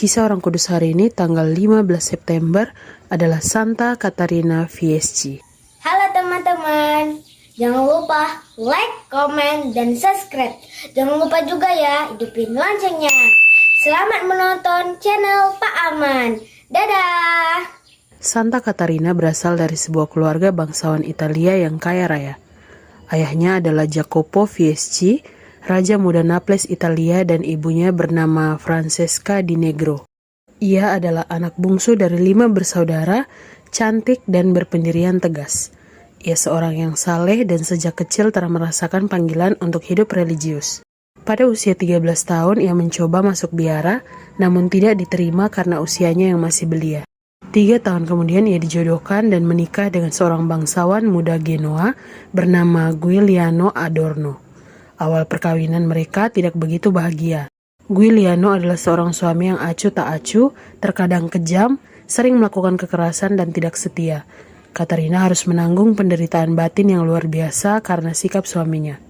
Kisah orang kudus hari ini tanggal 15 September adalah Santa Catarina Fieschi. Halo teman-teman, jangan lupa like, komen, dan subscribe. Jangan lupa juga ya hidupin loncengnya. Selamat menonton channel Pak Aman. Dadah! Santa Catarina berasal dari sebuah keluarga bangsawan Italia yang kaya raya. Ayahnya adalah Jacopo Fieschi, Raja Muda Naples Italia, dan ibunya bernama Francesca di Negro. Ia adalah anak bungsu dari 5 bersaudara, cantik dan berpendirian tegas. Ia seorang yang saleh dan sejak kecil telah merasakan panggilan untuk hidup religius. Pada usia 13 tahun ia mencoba masuk biara, namun tidak diterima karena usianya yang masih belia. 3 tahun kemudian ia dijodohkan dan menikah dengan seorang bangsawan muda Genoa bernama Giuliano Adorno. Awal perkawinan mereka tidak begitu bahagia. Giuliano adalah seorang suami yang acuh tak acuh, terkadang kejam, sering melakukan kekerasan dan tidak setia. Catarina harus menanggung penderitaan batin yang luar biasa karena sikap suaminya.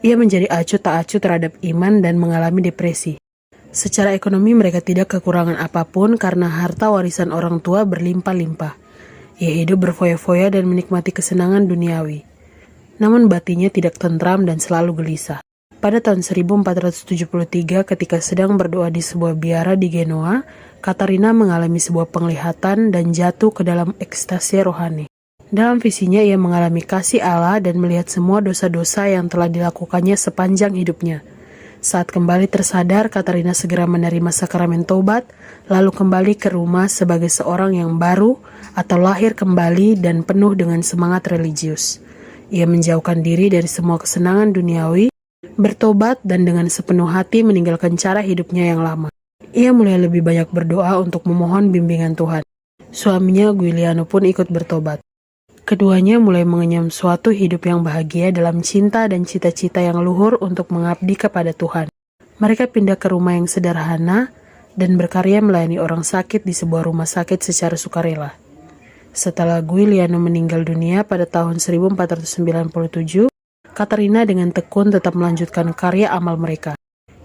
Ia menjadi acuh tak acuh terhadap iman dan mengalami depresi. Secara ekonomi mereka tidak kekurangan apapun karena harta warisan orang tua berlimpah-limpah. Ia hidup berfoya-foya dan menikmati kesenangan duniawi. Namun batinnya tidak tentram dan selalu gelisah. Pada tahun 1473 ketika sedang berdoa di sebuah biara di Genoa, Catarina mengalami sebuah penglihatan dan jatuh ke dalam ekstasi rohani. Dalam visinya ia mengalami kasih Allah dan melihat semua dosa-dosa yang telah dilakukannya sepanjang hidupnya. Saat kembali tersadar, Catarina segera menerima sakramen taubat, lalu kembali ke rumah sebagai seorang yang baru atau lahir kembali dan penuh dengan semangat religius. Ia menjauhkan diri dari semua kesenangan duniawi, bertobat dan dengan sepenuh hati meninggalkan cara hidupnya yang lama. Ia mulai lebih banyak berdoa untuk memohon bimbingan Tuhan. Suaminya Giuliano pun ikut bertobat. Keduanya mulai mengenyam suatu hidup yang bahagia dalam cinta dan cita-cita yang luhur untuk mengabdi kepada Tuhan. Mereka pindah ke rumah yang sederhana dan berkarya melayani orang sakit di sebuah rumah sakit secara sukarela. Setelah Giuliano meninggal dunia pada tahun 1497, Catarina dengan tekun tetap melanjutkan karya amal mereka.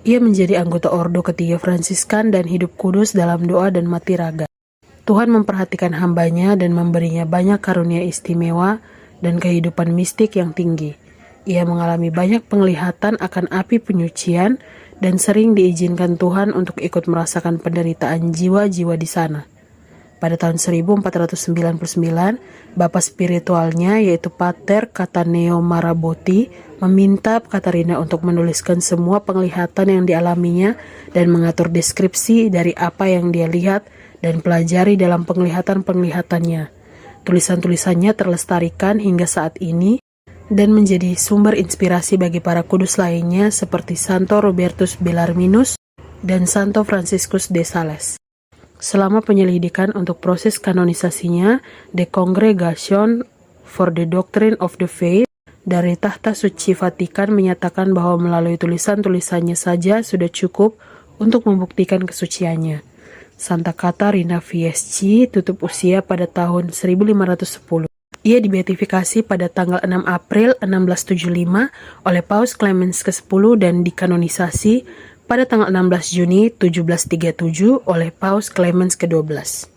Ia menjadi anggota Ordo ketiga Fransiskan dan hidup kudus dalam doa dan mati raga. Tuhan memperhatikan hambanya dan memberinya banyak karunia istimewa dan kehidupan mistik yang tinggi. Ia mengalami banyak penglihatan akan api penyucian dan sering diizinkan Tuhan untuk ikut merasakan penderitaan jiwa-jiwa di sana. Pada tahun 1499, bapa spiritualnya yaitu Pater Cataneo Marabotti meminta Catarina untuk menuliskan semua penglihatan yang dialaminya dan mengatur deskripsi dari apa yang dia lihat dan pelajari dalam penglihatan-penglihatannya. Tulisan-tulisannya terlestarikan hingga saat ini dan menjadi sumber inspirasi bagi para kudus lainnya seperti Santo Robertus Bellarminus dan Santo Franciscus de Sales. Selama penyelidikan untuk proses kanonisasinya, The Congregation for the Doctrine of the Faith dari Tahta Suci Vatikan menyatakan bahwa melalui tulisan-tulisannya saja sudah cukup untuk membuktikan kesuciannya. Santa Catarina Fieschi tutup usia pada tahun 1510. Ia dibeatifikasi pada tanggal 6 April 1675 oleh Paus Clemens ke-10 dan dikanonisasi pada tanggal 16 Juni 1737 oleh Paus Clemens ke-12.